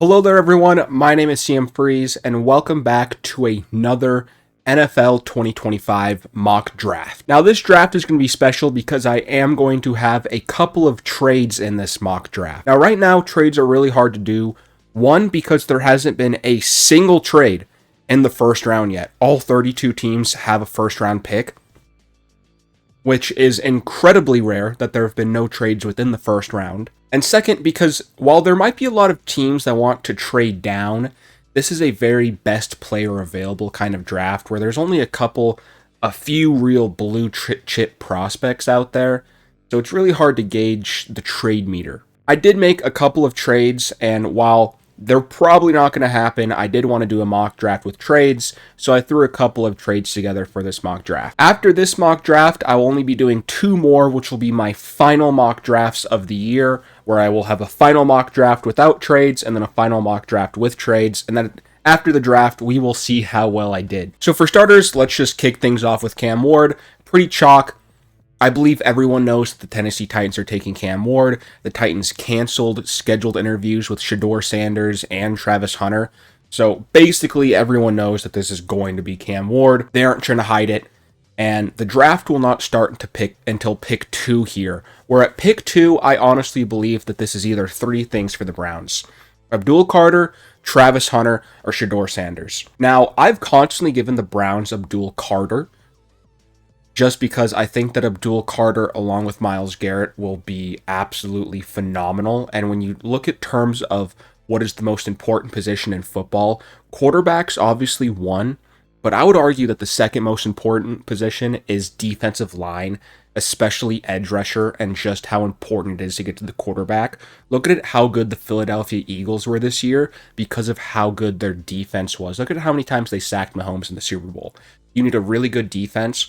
Hello there, everyone. My name is CM Freeze, and welcome back to another NFL 2025 mock draft. Now, this draft is going to be special because I am going to have a couple of trades in this mock draft. Now, right now, trades are really hard to do. One, because there hasn't been a single trade in the first round yet. All 32 teams have a first round pick, which is incredibly rare that there have been no trades within the first round. And second, because while there might be a lot of teams that want to trade down, this is a very best player available kind of draft where there's only a few real blue chip prospects out there. So it's really hard to gauge the trade meter. I did make a couple of trades, and while they're probably not going to happen, I did want to do a mock draft with trades, so I threw a couple of trades together for this mock draft. After this mock draft, I will only be doing two more, which will be my final mock drafts of the year, where I will have a final mock draft without trades, and then a final mock draft with trades, and then after the draft, we will see how well I did. So for starters, let's just kick things off with Cam Ward. Pretty chalk. I believe everyone knows that the Tennessee Titans are taking Cam Ward. The Titans canceled scheduled interviews with Shedeur Sanders and Travis Hunter. So basically everyone knows that this is going to be Cam Ward. They aren't trying to hide it. And the draft will not start until pick 2 here. Where at pick 2, I honestly believe that this is either three things for the Browns: Abdul Carter, Travis Hunter, or Shedeur Sanders. Now, I've constantly given the Browns Abdul Carter, just because I think that Abdul Carter, along with Myles Garrett, will be absolutely phenomenal. And when you look at terms of what is the most important position in football, quarterback's obviously one, but I would argue that the second most important position is defensive line, especially edge rusher, and just how important it is to get to the quarterback. Look at how good the Philadelphia Eagles were this year because of how good their defense was. Look at how many times they sacked Mahomes in the Super Bowl. You need a really good defense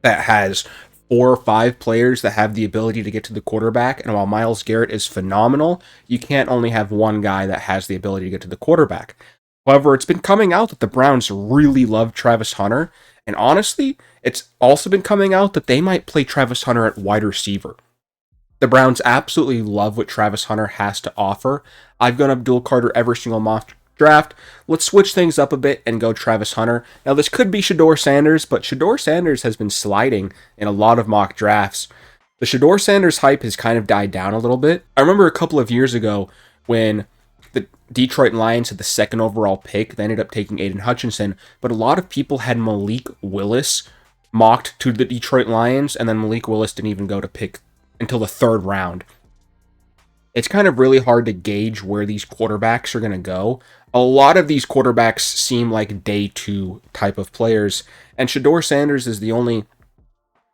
that has 4 or 5 players that have the ability to get to the quarterback. And while Myles Garrett is phenomenal, you can't only have one guy that has the ability to get to the quarterback. However, it's been coming out that the Browns really love Travis Hunter. And honestly, it's also been coming out that they might play Travis Hunter at wide receiver. The Browns absolutely love what Travis Hunter has to offer. I've gone Abdul Carter every single mock draft. Let's switch things up a bit and go Travis Hunter. Now, this could be Shedeur Sanders, but Shedeur Sanders has been sliding in a lot of mock drafts. The Shedeur Sanders hype has kind of died down a little bit. I remember a couple of years ago when the Detroit Lions had the second overall pick. They ended up taking Aiden Hutchinson, but a lot of people had Malik Willis mocked to the Detroit Lions, and then Malik Willis didn't even go to pick until the 3rd round. It's kind of really hard to gauge where these quarterbacks are going to go. A lot of these quarterbacks seem like day 2 type of players, and Shedeur Sanders is the only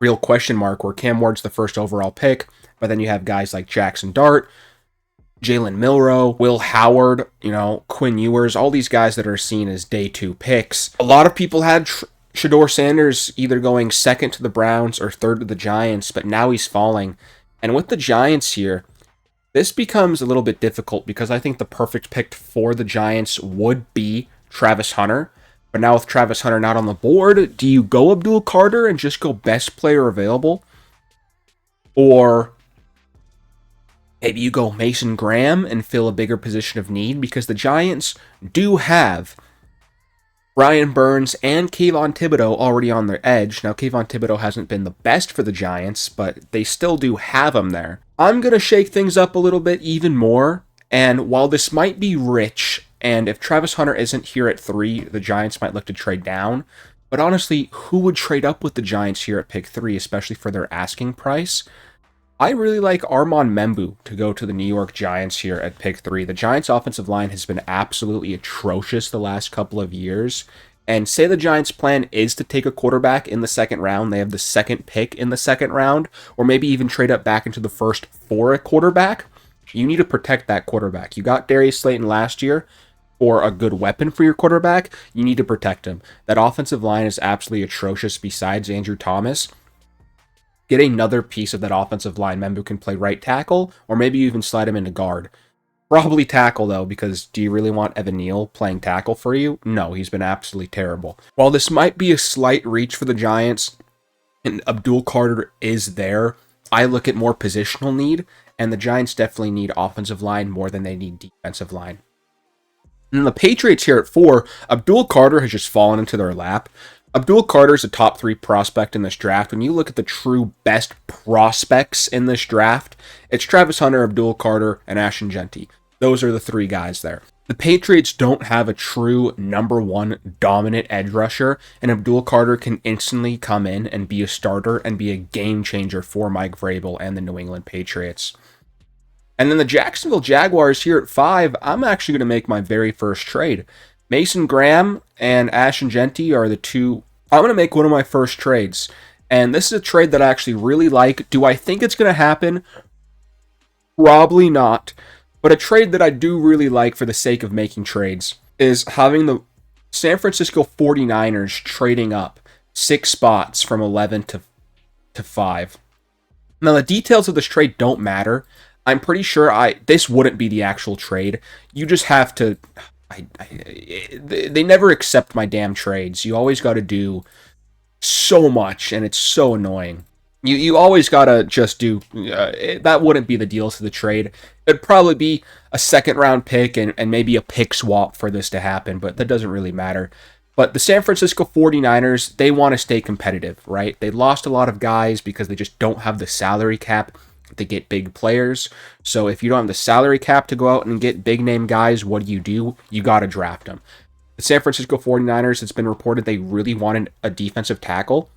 real question mark, where Cam Ward's the first overall pick, but then you have guys like Jackson Dart, Jalen Milroe, Will Howard, Quinn Ewers, all these guys that are seen as day 2 picks. A lot of people had Shedeur Sanders either going second to the Browns or third to the Giants, but now he's falling. And with the Giants here, this becomes a little bit difficult because I think the perfect pick for the Giants would be Travis Hunter. But now with Travis Hunter not on the board, do you go Abdul Carter and just go best player available? Or maybe you go Mason Graham and fill a bigger position of need, because the Giants do have Brian Burns and Kayvon Thibodeaux already on their edge. Now, Kayvon Thibodeaux hasn't been the best for the Giants, but they still do have him there. I'm going to shake things up a little bit even more, and while this might be rich, and if Travis Hunter isn't here at 3, the Giants might look to trade down, but honestly, who would trade up with the Giants here at pick 3, especially for their asking price? I really like Armand Membu to go to the New York Giants here at pick 3. The Giants' offensive line has been absolutely atrocious the last couple of years. And say the Giants' plan is to take a quarterback in the 2nd round, they have the 2nd pick in the 2nd round, or maybe even trade up back into the first for a quarterback. You need to protect that quarterback. You got Darius Slayton last year for a good weapon for your quarterback. You need to protect him. That offensive line is absolutely atrocious besides Andrew Thomas. Get another piece of that offensive line. Membu can play right tackle, or maybe you even slide him into guard. Probably tackle, though, because do you really want Evan Neal playing tackle for you? No, he's been absolutely terrible. While this might be a slight reach for the Giants, and Abdul Carter is there, I look at more positional need, and the Giants definitely need offensive line more than they need defensive line. And the Patriots here at 4, Abdul Carter has just fallen into their lap. Abdul Carter is a top 3 prospect in this draft. When you look at the true best prospects in this draft, it's Travis Hunter, Abdul Carter, and Ashton Jeanty. Those are the 3 guys there. The Patriots don't have a true number 1 dominant edge rusher, and Abdul Carter can instantly come in and be a starter and be a game changer for Mike Vrabel and the New England Patriots. And then the Jacksonville Jaguars here at 5, I'm actually going to make my very first trade. Mason Graham and Ashton Jeanty are the 2. I'm going to make one of my first trades. And this is a trade that I actually really like. Do I think it's going to happen? Probably not. But a trade that I do really like for the sake of making trades is having the San Francisco 49ers trading up 6 spots from 11 to 5. Now, the details of this trade don't matter. I'm pretty sure this wouldn't be the actual trade. You just have to... they never accept my damn trades. You always got to do so much, and it's so annoying. You always got to just do... that wouldn't be the deal to the trade. It'd probably be a second-round pick and maybe a pick swap for this to happen, but that doesn't really matter. But the San Francisco 49ers, they want to stay competitive, right? They lost a lot of guys because they just don't have the salary cap to get big players. So if you don't have the salary cap to go out and get big name guys, what do? You got to draft them. The San Francisco 49ers, it's been reported they really wanted a defensive tackle.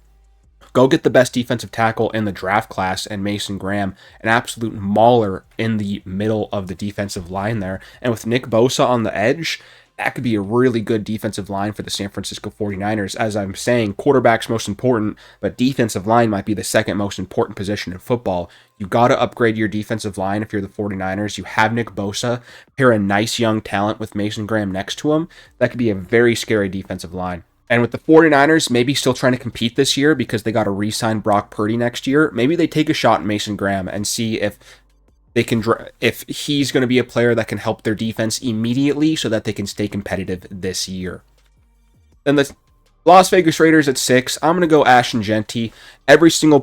Go get the best defensive tackle in the draft class, and Mason Graham, an absolute mauler in the middle of the defensive line there. And with Nick Bosa on the edge, that could be a really good defensive line for the San Francisco 49ers. As I'm saying, quarterback's most important, but defensive line might be the second most important position in football. You got to upgrade your defensive line if you're the 49ers. You have Nick Bosa, pair a nice young talent with Mason Graham next to him. That could be a very scary defensive line. And with the 49ers maybe still trying to compete this year because they got to re-sign Brock Purdy next year, maybe they take a shot at Mason Graham and see if they can, if he's going to be a player that can help their defense immediately so that they can stay competitive this year. Then the Las Vegas Raiders at 6. I'm going to go Ashton Jeanty. Every single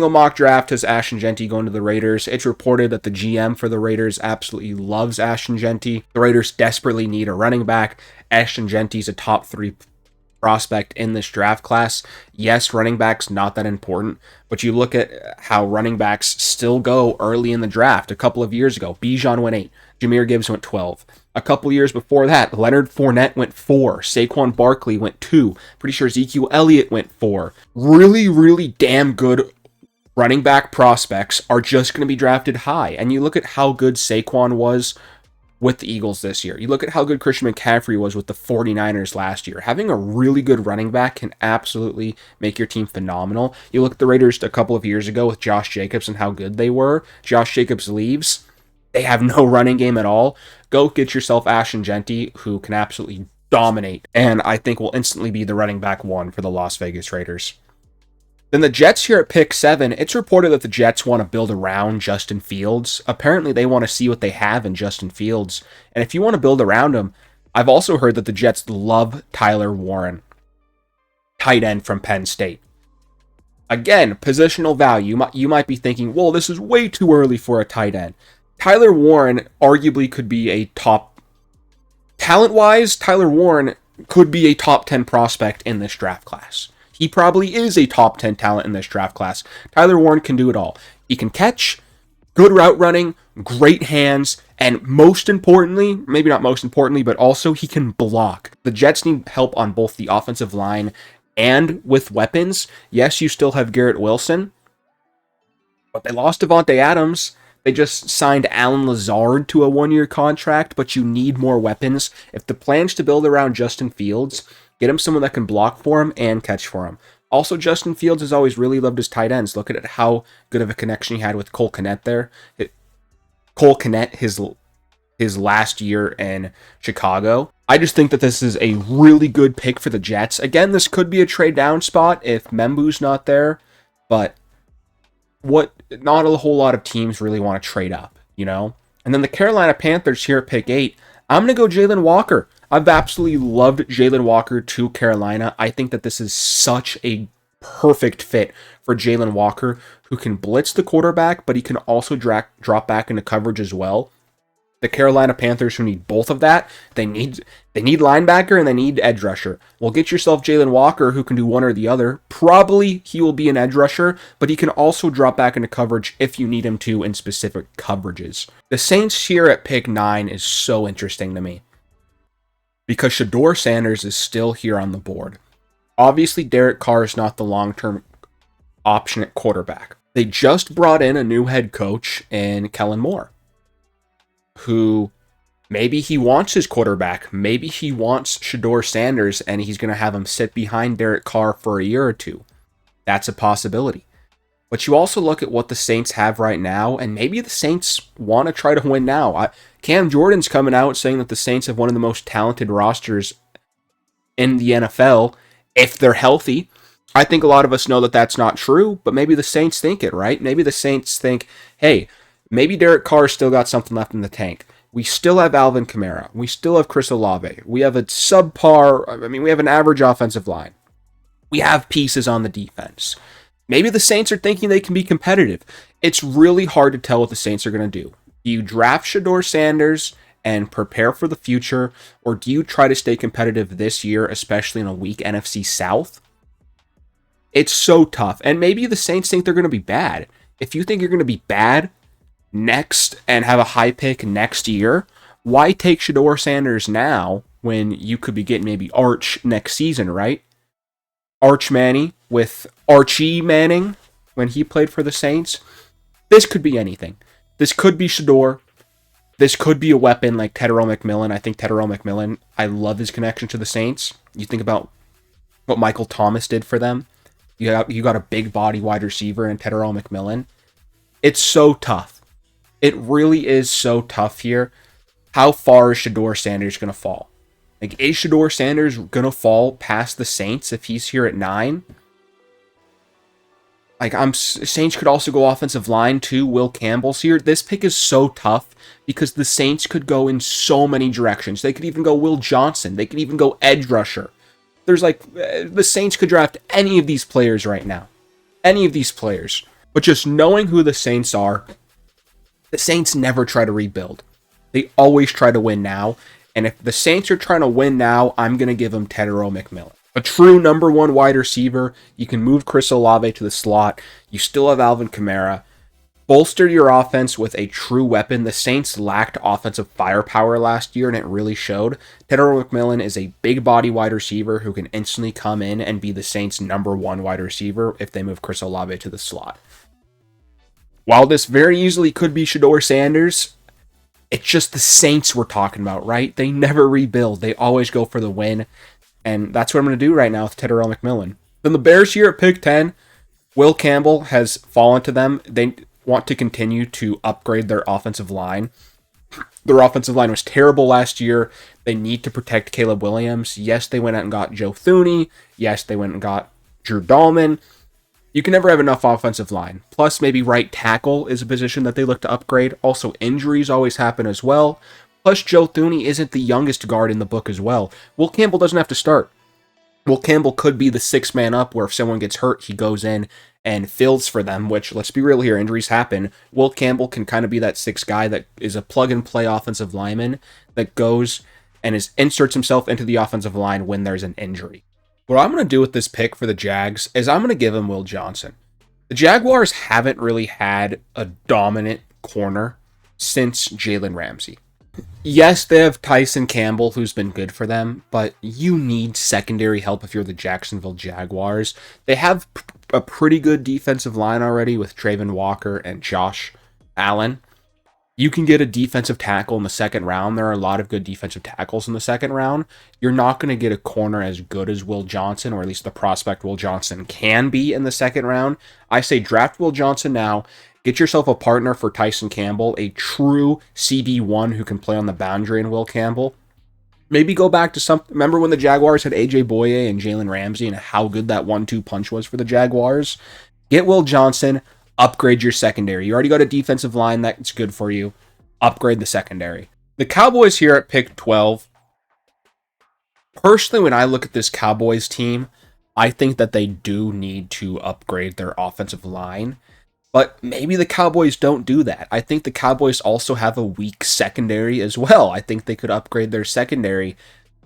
mock draft has Ashton Jeanty going to the Raiders. It's reported that the GM for the Raiders absolutely loves Ashton Jeanty. The Raiders desperately need a running back. Ashton Jeanty is a top 3 prospect in this draft class. Yes, running backs not that important, but you look at how running backs still go early in the draft. A couple of years ago, Bijan went 8, Jahmyr Gibbs went 12. A couple years before that, Leonard Fournette went 4, Saquon Barkley went 2. Pretty sure Ezekiel Elliott went 4. Really, really damn good running back prospects are just going to be drafted high. And you look at how good Saquon was with the Eagles this year. You look at how good Christian McCaffrey was with the 49ers last year. Having a really good running back can absolutely make your team phenomenal. You look at the Raiders a couple of years ago with Josh Jacobs and how good they were. Josh Jacobs leaves. They have no running game at all. Go get yourself Ashton Jeanty, who can absolutely dominate, and I think will instantly be the running back 1 for the Las Vegas Raiders. Then the Jets here at pick 7, it's reported that the Jets want to build around Justin Fields. Apparently they want to see what they have in Justin Fields. And if you want to build around him, I've also heard that the Jets love Tyler Warren, tight end from Penn State. Again, positional value. You might be thinking, well, this is way too early for a tight end. Tyler Warren arguably could be a top... Talent-wise, Tyler Warren could be a top 10 prospect in this draft class. He probably is a top 10 talent in this draft class. Tyler Warren can do it all. He can catch, good route running, great hands, and most importantly, maybe not most importantly, but also he can block. The Jets need help on both the offensive line and with weapons. Yes, you still have Garrett Wilson, but they lost Devontae Adams. They just signed Alan Lazard to a 1-year contract, but you need more weapons. If the plan's to build around Justin Fields, get him someone that can block for him and catch for him. Also, Justin Fields has always really loved his tight ends. Look at how good of a connection he had with Cole Kmet there. Cole Kmet, his last year in Chicago. I just think that this is a really good pick for the Jets. Again, this could be a trade down spot if Membu's not there, but not a whole lot of teams really want to trade up, you know? And then the Carolina Panthers here at pick 8, I'm going to go Jalen Walker. I've absolutely loved Jalen Walker to Carolina. I think that this is such a perfect fit for Jalen Walker, who can blitz the quarterback, but he can also drop back into coverage as well. The Carolina Panthers, who need both of that, they need linebacker and they need edge rusher. Well, get yourself Jalen Walker, who can do one or the other. Probably he will be an edge rusher, but he can also drop back into coverage if you need him to in specific coverages. The Saints here at pick 9 is so interesting to me because Shedeur Sanders is still here on the board. Obviously, Derek Carr is not the long-term option at quarterback. They just brought in a new head coach in Kellen Moore, who maybe he wants his quarterback. Maybe he wants Shedeur Sanders and he's going to have him sit behind Derek Carr for a year or two. That's a possibility. But you also look at what the Saints have right now, and maybe the Saints want to try to win now. Cam Jordan's coming out saying that the Saints have one of the most talented rosters in the NFL if they're healthy. I think a lot of us know that that's not true, but maybe the Saints think it, right? Maybe the Saints think, hey, maybe Derek Carr still got something left in the tank. We still have Alvin Kamara. We still have Chris Olave. We have a we have an average offensive line. We have pieces on the defense. Maybe the Saints are thinking they can be competitive. It's really hard to tell what the Saints are going to do. Do you draft Shedeur Sanders and prepare for the future, or do you try to stay competitive this year, especially in a weak NFC South? It's so tough. And maybe the Saints think they're going to be bad. If you think you're going to be bad next and have a high pick next year, why take Shedeur Sanders now when you could be getting maybe Arch next season, right? Arch Manning with Archie Manning when he played for the Saints. This could be anything. This could be Shedeur. This could be a weapon like Tetairoa McMillan. I think Tetairoa McMillan, I love his connection to the Saints. You think about what Michael Thomas did for them. You got a big body wide receiver in Tetairoa McMillan. It's so tough. It really is so tough here. How far is Shedeur Sanders going to fall? Like, is Shedeur Sanders going to fall past the Saints if he's here at 9? Like, Saints could also go offensive line too. Will Campbell's here. This pick is so tough because the Saints could go in so many directions. They could even go Will Johnson. They could even go edge rusher. There's the Saints could draft any of these players right now. Any of these players. But just knowing who the Saints are, the Saints never try to rebuild. They always try to win now. And if the Saints are trying to win now, I'm going to give them Tetairoa McMillan. A true number 1 wide receiver. You can move Chris Olave to the slot. You still have Alvin Kamara. Bolster your offense with a true weapon. The Saints lacked offensive firepower last year, and it really showed. Tetairoa McMillan is a big body wide receiver who can instantly come in and be the Saints' number 1 wide receiver if they move Chris Olave to the slot. While this very easily could be Shedeur Sanders, it's just the Saints we're talking about, right? They never rebuild. They always go for the win. And that's what I'm going to do right now with Tetairoa McMillan. Then the Bears here at pick 10, Will Campbell has fallen to them. They want to continue to upgrade their offensive line. Their offensive line was terrible last year. They need to protect Caleb Williams. Yes, they went out and got Joe Thuney. Yes, they went and got Drew Dahlman. You can never have enough offensive line. Plus, maybe right tackle is a position that they look to upgrade. Also, injuries always happen as well. Plus, Joe Thuney isn't the youngest guard in the book as well. Will Campbell doesn't have to start. Will Campbell could be the 6th man up where if someone gets hurt, he goes in and fills for them, which, let's be real here, injuries happen. Will Campbell can kind of be that 6th guy that is a plug-and-play offensive lineman that goes and inserts himself into the offensive line when there's an injury. What I'm going to do with this pick for the Jags is I'm going to give him Will Johnson. The Jaguars haven't really had a dominant corner since Jalen Ramsey. Yes, they have Tyson Campbell, who's been good for them, but you need secondary help if you're the Jacksonville Jaguars. They have a pretty good defensive line already with Travon Walker and Josh Allen. You can get a defensive tackle in the 2nd round. There are a lot of good defensive tackles in the 2nd round. You're not going to get a corner as good as Will Johnson, or at least the prospect Will Johnson can be in the 2nd round. I say draft Will Johnson now. Get yourself a partner for Tyson Campbell, a true CD1 who can play on the boundary in Will Campbell. Maybe go back to remember when the Jaguars had AJ Boye and Jalen Ramsey and how good that 1-2 punch was for the Jaguars? Get Will Johnson, upgrade your secondary. You already got a defensive line that's good for you. Upgrade the secondary. The Cowboys here at pick 12. Personally, when I look at this Cowboys team, I think that they do need to upgrade their offensive line. But maybe the Cowboys don't do that. I think the Cowboys also have a weak secondary as well. I think they could upgrade their secondary.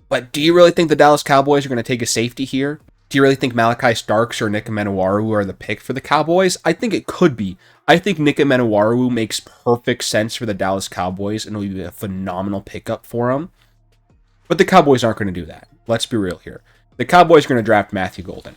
But do you really think the Dallas Cowboys are going to take a safety here? Do you really think Malachi Starks or Nick Menuaru are the pick for the Cowboys? I think it could be. I think Nick Menuaru makes perfect sense for the Dallas Cowboys and will be a phenomenal pickup for them. But the Cowboys aren't going to do that. Let's be real here. The Cowboys are going to draft Matthew Golden.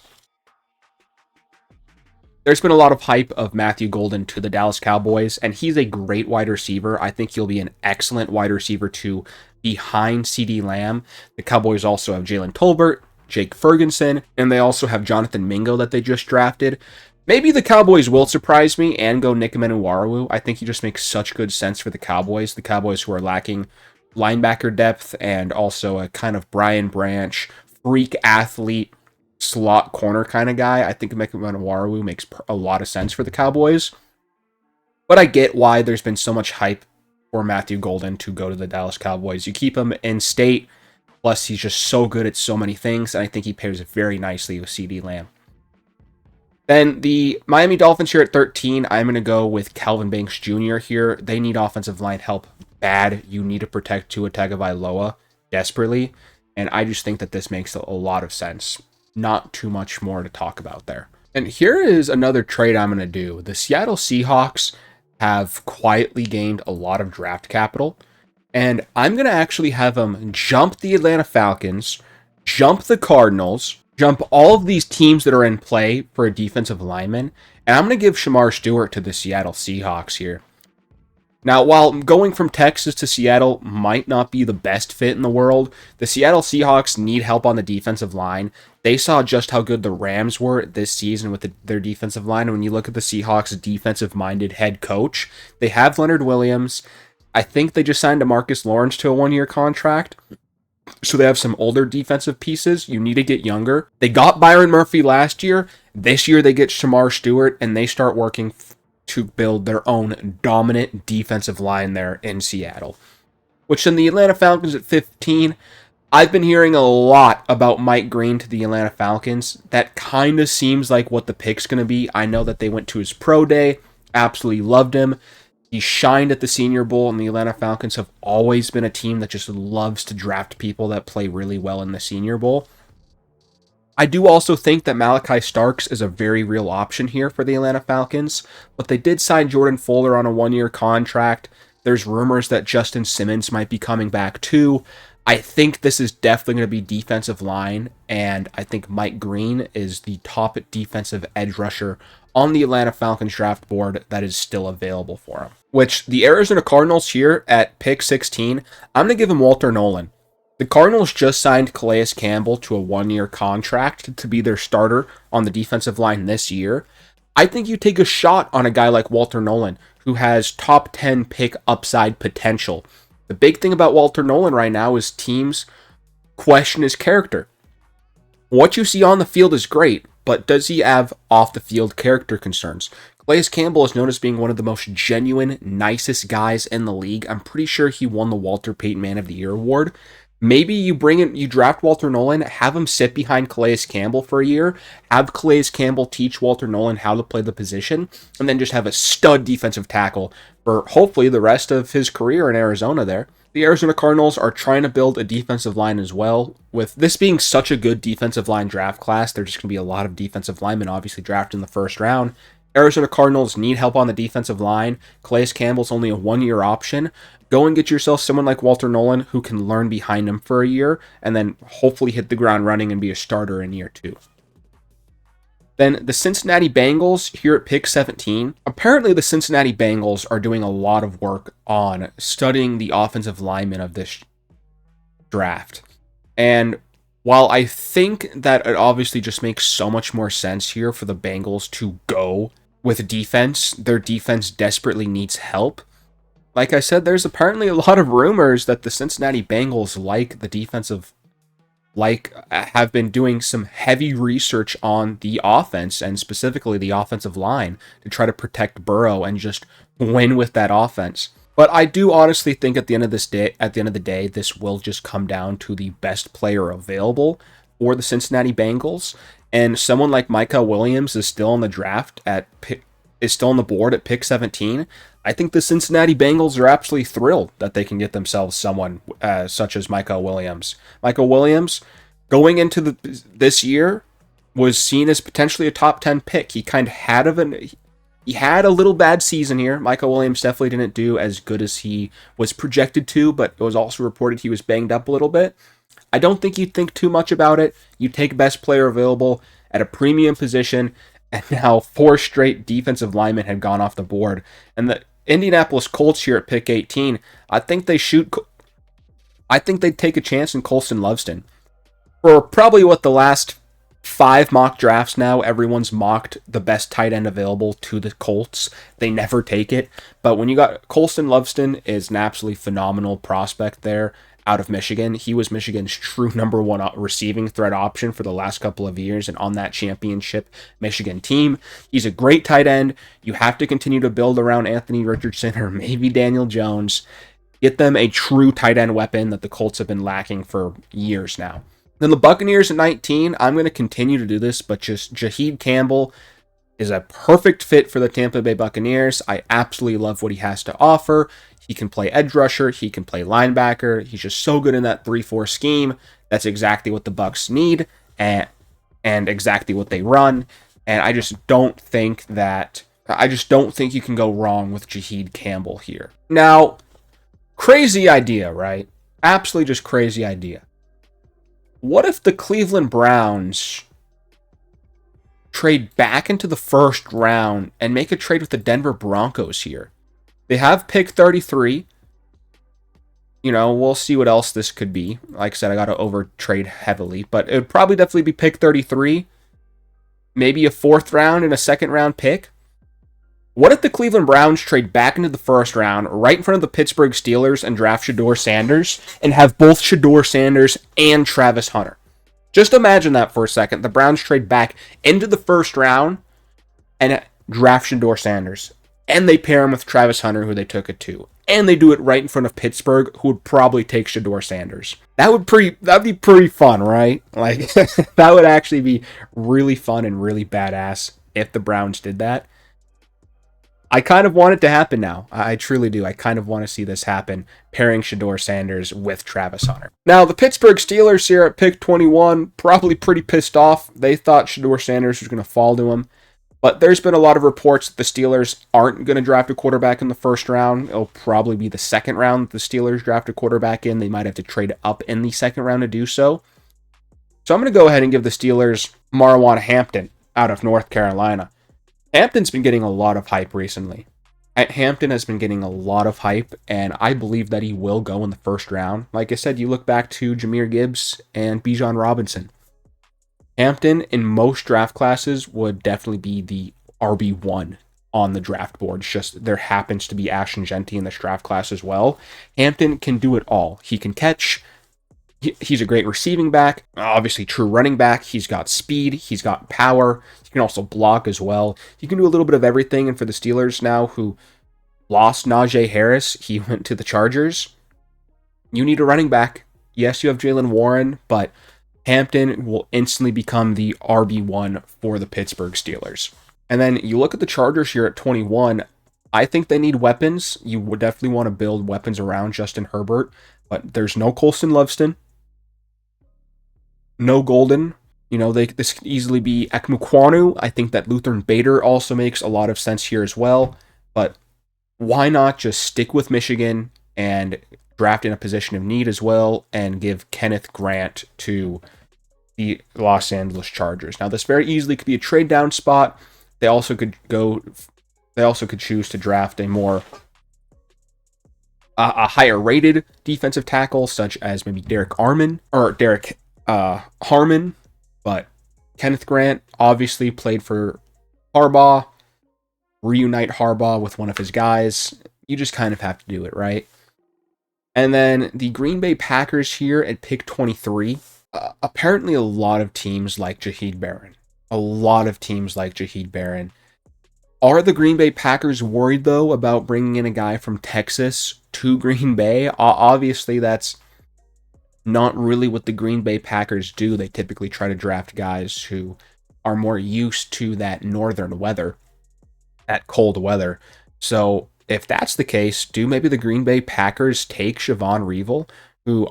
There's been a lot of hype of Matthew Golden to the Dallas Cowboys, and he's a great wide receiver. I think he'll be an excellent wide receiver too, behind CeeDee Lamb. The Cowboys also have Jalen Tolbert, Jake Ferguson, and they also have Jonathan Mingo that they just drafted. Maybe the Cowboys will surprise me and go Nick Menuaru. I think he just makes such good sense for the Cowboys who are lacking linebacker depth and also a kind of Brian Branch, freak athlete, slot corner kind of guy. I think Menuaru makes a lot of sense for the Cowboys. But I get why there's been so much hype for Matthew Golden to go to the Dallas Cowboys. You keep him in state, plus he's just so good at so many things, and I think he pairs very nicely with CeeDee Lamb. Then the Miami Dolphins here at 13, I'm going to go with Calvin Banks Jr. here. They need offensive line help bad. You need to protect Tua Tagovailoa desperately, and I just think that this makes a lot of sense. Not too much more to talk about there. And here is another trade I'm going to do. The Seattle Seahawks have quietly gained a lot of draft capital, and I'm going to actually have them jump the Atlanta Falcons, jump the Cardinals, jump all of these teams that are in play for a defensive lineman, and I'm going to give Shamar Stewart to the Seattle Seahawks here. Now, while going from Texas to Seattle might not be the best fit in the world, the Seattle Seahawks need help on the defensive line. They saw just how good the Rams were this season with their defensive line. And when you look at the Seahawks' defensive-minded head coach, they have Leonard Williams. I think they just signed DeMarcus Lawrence to a one-year contract. So they have some older defensive pieces. You need to get younger. They got Byron Murphy last year. This year they get Shamar Stewart, and they start working to build their own dominant defensive line there in Seattle. Which then the Atlanta Falcons at 15, I've been hearing a lot about Mike Green to the Atlanta Falcons. That kind of seems like what the pick's going to be. I know that they went to his pro day, absolutely loved him. He shined at the Senior Bowl, and the Atlanta Falcons have always been a team that just loves to draft people that play really well in the Senior Bowl. I do also think that Malachi Starks is a very real option here for the Atlanta Falcons, but they did sign Jordan Fuller on a one-year contract. There's rumors that Justin Simmons might be coming back too. I think this is definitely going to be defensive line, and I think Mike Green is the top defensive edge rusher on the Atlanta Falcons draft board that is still available for him. Which, the Arizona Cardinals here at pick 16, I'm going to give him Walter Nolen. The Cardinals just signed Calais Campbell to a one-year contract to be their starter on the defensive line this year. I think you take a shot on a guy like Walter Nolen, who has top 10 pick upside potential. The big thing about Walter Nolen right now is teams question his character. What you see on the field is great, but does he have off-the-field character concerns? Calais Campbell is known as being one of the most genuine, nicest guys in the league. I'm pretty sure he won the Walter Payton Man of the Year award. Maybe you draft Walter Nolen, have him sit behind Calais Campbell for a year, have Calais Campbell teach Walter Nolen how to play the position, and then just have a stud defensive tackle for hopefully the rest of his career in Arizona there. The Arizona Cardinals are trying to build a defensive line as well. With this being such a good defensive line draft class, there's just going to be a lot of defensive linemen obviously drafted in the first round. Arizona Cardinals need help on the defensive line. Calais Campbell's only a one-year option. Go and get yourself someone like Walter Nolen who can learn behind him for a year and then hopefully hit the ground running and be a starter in year 2. Then the Cincinnati Bengals here at pick 17. Apparently the Cincinnati Bengals are doing a lot of work on studying the offensive linemen of this draft. And while I think that it obviously just makes so much more sense here for the Bengals to go with defense, their defense desperately needs help. Like I said, there's apparently a lot of rumors that the Cincinnati Bengals have been doing some heavy research on the offense and specifically the offensive line to try to protect Burrow and just win with that offense. But I do honestly think at the end of the day, this will just come down to the best player available for the Cincinnati Bengals. And someone like Micah Williams is still in the draft at is still on the board at pick 17, I think the Cincinnati Bengals are absolutely thrilled that they can get themselves someone such as Michael Williams. Michael Williams, going into this year, was seen as potentially a top 10 pick. He had a little bad season here. Michael Williams definitely didn't do as good as he was projected to, but it was also reported he was banged up a little bit. I don't think you'd think too much about it. You take best player available at a premium position, and now 4 straight defensive linemen had gone off the board. And the Indianapolis Colts here at pick 18, I think they'd take a chance in Colston Loveton. For probably the last 5 mock drafts now, everyone's mocked the best tight end available to the Colts. They never take it. But when you got Colston Loveton is an absolutely phenomenal prospect there out of Michigan. He was Michigan's true number 1 receiving threat option for the last couple of years and on that championship Michigan team. He's a great tight end. You have to continue to build around Anthony Richardson or maybe Daniel Jones. Get them a true tight end weapon that the Colts have been lacking for years now. Then the Buccaneers at 19, I'm going to continue to do this, but just Jaheed Campbell is a perfect fit for the Tampa Bay Buccaneers. I absolutely love what he has to offer. He can play edge rusher. He can play linebacker. He's just so good in that 3-4 scheme. That's exactly what the Bucs need and exactly what they run. And I just don't think you can go wrong with Jaheed Campbell here. Now, crazy idea, right? Absolutely just crazy idea. What if the Cleveland Browns trade back into the first round and make a trade with the Denver Broncos here? They have pick 33. We'll see what else this could be. Like I said, I got to over trade heavily, but it would probably definitely be pick 33. Maybe a 4th round and a 2nd round pick. What if the Cleveland Browns trade back into the first round, right in front of the Pittsburgh Steelers, and draft Shedeur Sanders, and have both Shedeur Sanders and Travis Hunter? Just imagine that for a second. The Browns trade back into the first round and draft Shedeur Sanders. And they pair him with Travis Hunter, who they took at 2. And they do it right in front of Pittsburgh, who would probably take Shedeur Sanders. That'd be pretty fun, right? Like, that would actually be really fun and really badass if the Browns did that. I kind of want it to happen now. I truly do. I kind of want to see this happen, pairing Shedeur Sanders with Travis Hunter. Now, the Pittsburgh Steelers here at pick 21, probably pretty pissed off. They thought Shedeur Sanders was going to fall to him. But there's been a lot of reports that the Steelers aren't going to draft a quarterback in the first round. It'll probably be the 2nd round that the Steelers draft a quarterback in. They might have to trade up in the 2nd round to do so. So I'm going to go ahead and give the Steelers Marwan Hampton out of North Carolina. Hampton's been getting a lot of hype recently. Hampton has been getting a lot of hype, and I believe that he will go in the first round. Like I said, you look back to Jahmyr Gibbs and Bijan Robinson. Hampton, in most draft classes, would definitely be the RB1 on the draft board. It's just there happens to be Ashton Jeanty in this draft class as well. Hampton can do it all. He can catch. He's a great receiving back. Obviously, true running back. He's got speed. He's got power. He can also block as well. He can do a little bit of everything. And for the Steelers now, who lost Najee Harris, he went to the Chargers. You need a running back. Yes, you have Jaylen Warren, but Hampton will instantly become the RB1 for the Pittsburgh Steelers. And then you look at the Chargers here at 21. I think they need weapons. You would definitely want to build weapons around Justin Herbert, but there's no Colston Loveton, no Golden. This could easily be Ekmukwanu. I think that Lutheran Bader also makes a lot of sense here as well, but why not just stick with Michigan and draft in a position of need as well and give Kenneth Grant to the Los Angeles Chargers. Now, this very easily could be a trade down spot. They also could choose to draft a higher rated defensive tackle, such as maybe Derek Harmon, but Kenneth Grant obviously played for Harbaugh. Reunite Harbaugh with one of his guys. You just kind of have to do it, right? And then the Green Bay Packers here at pick 23. Apparently a lot of teams like Jaheed Barron. Are the Green Bay Packers worried, though, about bringing in a guy from Texas to Green Bay? Obviously, that's not really what the Green Bay Packers do. They typically try to draft guys who are more used to that northern weather. at cold weather. So if that's the case, do maybe the Green Bay Packers take Siobhan Reevil, who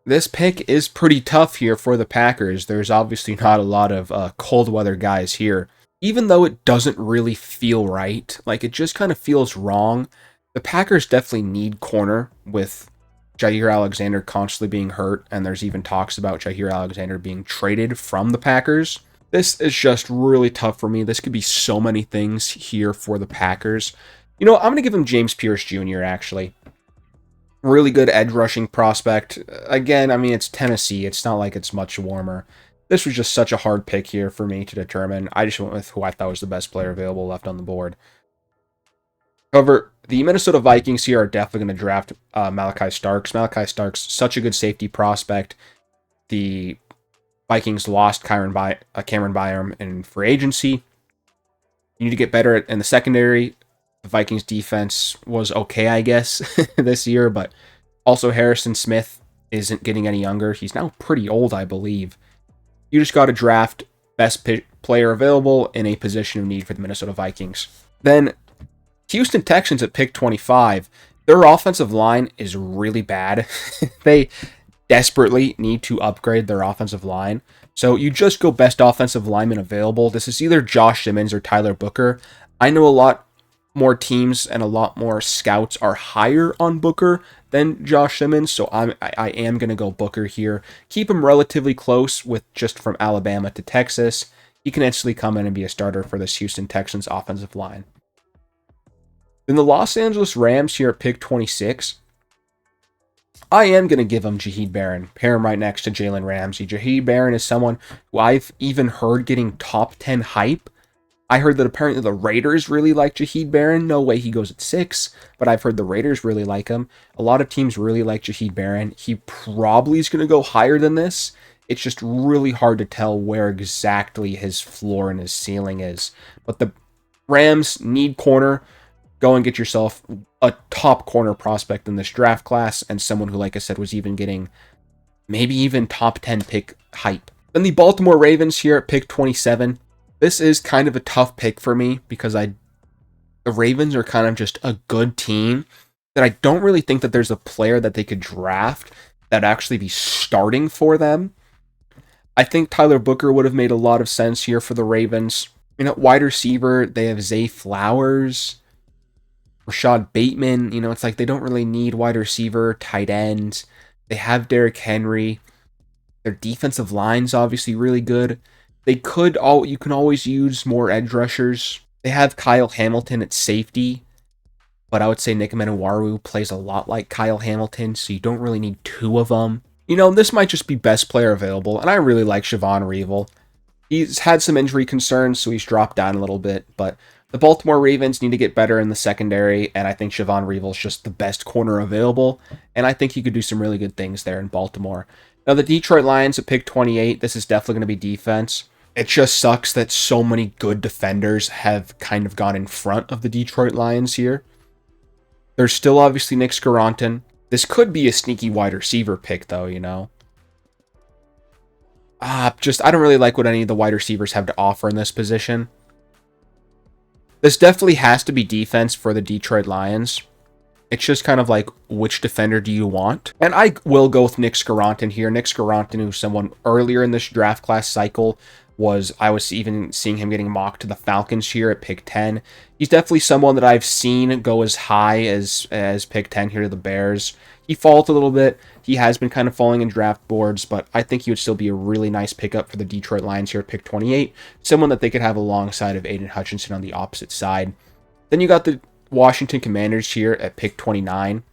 this pick is pretty tough here for the Packers. There's obviously not a lot of cold weather guys here. Even though it doesn't really feel right, like it just kind of feels wrong, the Packers definitely need corner with Jaire Alexander constantly being hurt, and there's even talks about Jaire Alexander being traded from the Packers. This is just really tough for me. This could be so many things here for the Packers. You know, I'm going to give him James Pierce Jr., actually. Really good edge rushing prospect. Again, I mean, it's Tennessee. It's not like it's much warmer. This was just such a hard pick here for me to determine. I just went with who I thought was the best player available left on the board. However, the Minnesota Vikings here are definitely going to draft Malachi Starks. Malachi Starks, such a good safety prospect. The Vikings lost Cameron Byram in free agency. You need to get better in the secondary. The Vikings defense was okay, I guess, this year, but also Harrison Smith isn't getting any younger. He's now pretty old, I believe. You just got to draft best player available in a position of need for the Minnesota Vikings. Then Houston Texans at pick 25. Their offensive line is really bad. They desperately need to upgrade their offensive line. So you just go best offensive lineman available. This is either Josh Simmons or Tyler Booker. I know a lot more teams and a lot more scouts are higher on Booker than Josh Simmons, so I am going to go Booker here. Keep him relatively close with just from Alabama to Texas. He can instantly come in and be a starter for this Houston Texans offensive line. Then the Los Angeles Rams here at pick 26. I am going to give him Jaheed Barron. Pair him right next to Jalen Ramsey. Jaheed Barron is someone who I've even heard getting top 10 hype. I heard that apparently the Raiders really like Jaheed Barron. No way he goes at 6, but I've heard the Raiders really like him. A lot of teams really like Jaheed Barron. He probably is going to go higher than this. It's just really hard to tell where exactly his floor and his ceiling is. But the Rams need corner. Go and get yourself a top corner prospect in this draft class and someone who, like I said, was even getting maybe even top 10 pick hype. Then the Baltimore Ravens here at pick 27. This is kind of a tough pick for me because the Ravens are kind of just a good team that I don't really think that there's a player that they could draft that actually be starting for them. I think Tyler Booker would have made a lot of sense here for the Ravens. You know, wide receiver, they have Zay Flowers, Rashad Bateman. You know, it's like they don't really need wide receiver, tight ends. They have Derrick Henry. Their defensive line's obviously really good. You can always use more edge rushers. They have Kyle Hamilton at safety, but I would say Nick Menwaru plays a lot like Kyle Hamilton, so you don't really need two of them. You know, this might just be best player available, and I really like Siobhan Reevil. He's had some injury concerns, so he's dropped down a little bit, but the Baltimore Ravens need to get better in the secondary, and I think Siobhan Reevil is just the best corner available, and I think he could do some really good things there in Baltimore. Now, the Detroit Lions at pick 28, this is definitely going to be defense. It just sucks that so many good defenders have kind of gone in front of the Detroit Lions here. There's still obviously Nick Scarronton. This could be a sneaky wide receiver pick, though, you know. I don't really like what any of the wide receivers have to offer in this position. This definitely has to be defense for the Detroit Lions. It's just kind of like, which defender do you want? And I will go with Nick Scarronton here. Nick Scarronton, who's someone earlier in this draft class cycle, I was even seeing him getting mocked to the Falcons here at pick 10. He's definitely someone that I've seen go as high as pick 10 here to the Bears. He falls a little bit. He has been kind of falling in draft boards, but I think he would still be a really nice pickup for the Detroit Lions here at pick 28. Someone that they could have alongside of Aiden Hutchinson on the opposite side. Then you got the Washington Commanders here at pick 29.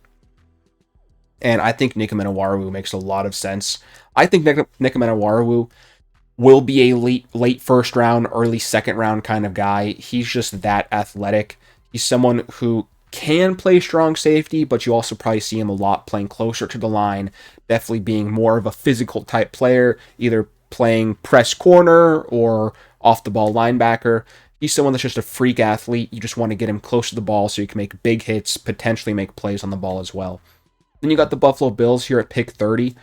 And I think Nick Menwaru makes a lot of sense. I think Nick Menwaru will be a late first round, early second round kind of guy. He's just that athletic. He's someone who can play strong safety, but you also probably see him a lot playing closer to the line, definitely being more of a physical type player, either playing press corner or off the ball linebacker. He's someone that's just a freak athlete. You just want to get him close to the ball so you can make big hits, potentially make plays on the ball as well. Then you got the Buffalo Bills here at pick 30.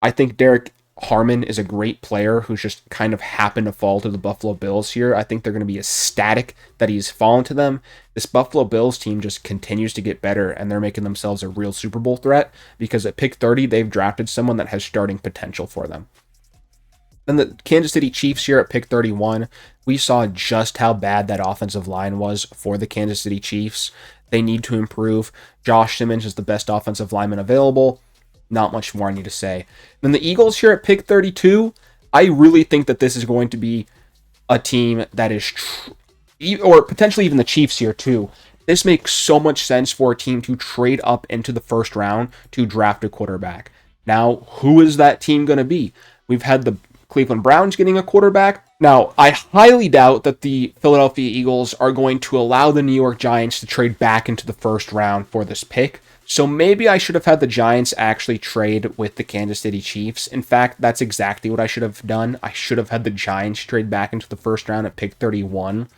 I think Derek Harmon is a great player who's just kind of happened to fall to the Buffalo Bills here. I think they're going to be ecstatic that he's fallen to them. This Buffalo Bills team just continues to get better, and they're making themselves a real Super Bowl threat because at pick 30, they've drafted someone that has starting potential for them. Then the Kansas City Chiefs here at pick 31, we saw just how bad that offensive line was for the Kansas City Chiefs. They need to improve. Josh Simmons is the best offensive lineman available. Not much more I need to say. Then the Eagles here at pick 32, I really think that this is going to be a team that is, or potentially even the Chiefs here too. This makes so much sense for a team to trade up into the first round to draft a quarterback. Now, who is that team going to be? We've had the Cleveland Browns getting a quarterback. Now, I highly doubt that the Philadelphia Eagles are going to allow the New York Giants to trade back into the first round for this pick. So maybe I should have had the Giants actually trade with the Kansas City Chiefs. In fact, that's exactly what I should have done. I should have had the Giants trade back into the first round at pick 31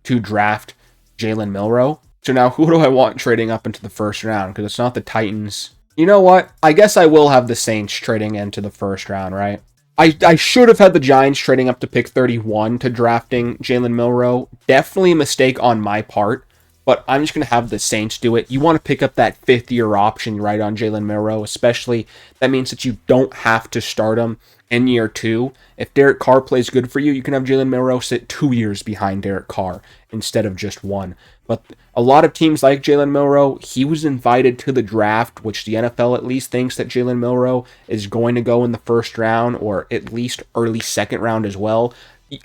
to draft Jalen Milroe. So now who do I want trading up into the first round? Because it's not the Titans. You know what? I guess I will have the Saints trading into the first round, right? I should have had the Giants trading up to pick 31 to drafting Jalen Milroe. Definitely a mistake on my part, but I'm just going to have the Saints do it. You want to pick up that fifth-year option right on Jalen Milroe, especially that means that you don't have to start him in year 2. If Derek Carr plays good for you, you can have Jalen Milroe sit 2 years behind Derek Carr instead of just 1. But a lot of teams like Jalen Milroe, he was invited to the draft, which the NFL at least thinks that Jalen Milroe is going to go in the first round or at least early second round as well.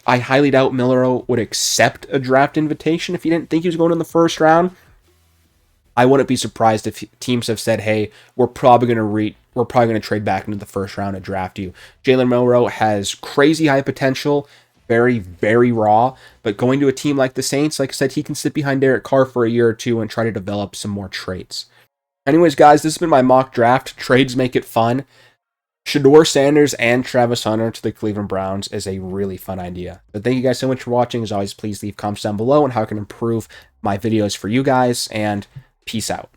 I highly doubt Milroe would accept a draft invitation if he didn't think he was going in the first round. I wouldn't be surprised if teams have said, "Hey, we're probably going to trade back into the first round to draft you." Jalen Milroe has crazy high potential, very, very raw, but going to a team like the Saints, like I said, he can sit behind Derek Carr for a year or two and try to develop some more traits. Anyways, guys, this has been my mock draft. Trades make it fun. Shedeur Sanders and Travis Hunter to the Cleveland Browns is a really fun idea. But thank you guys so much for watching. As always, please leave comments down below on how I can improve my videos for you guys, and peace out.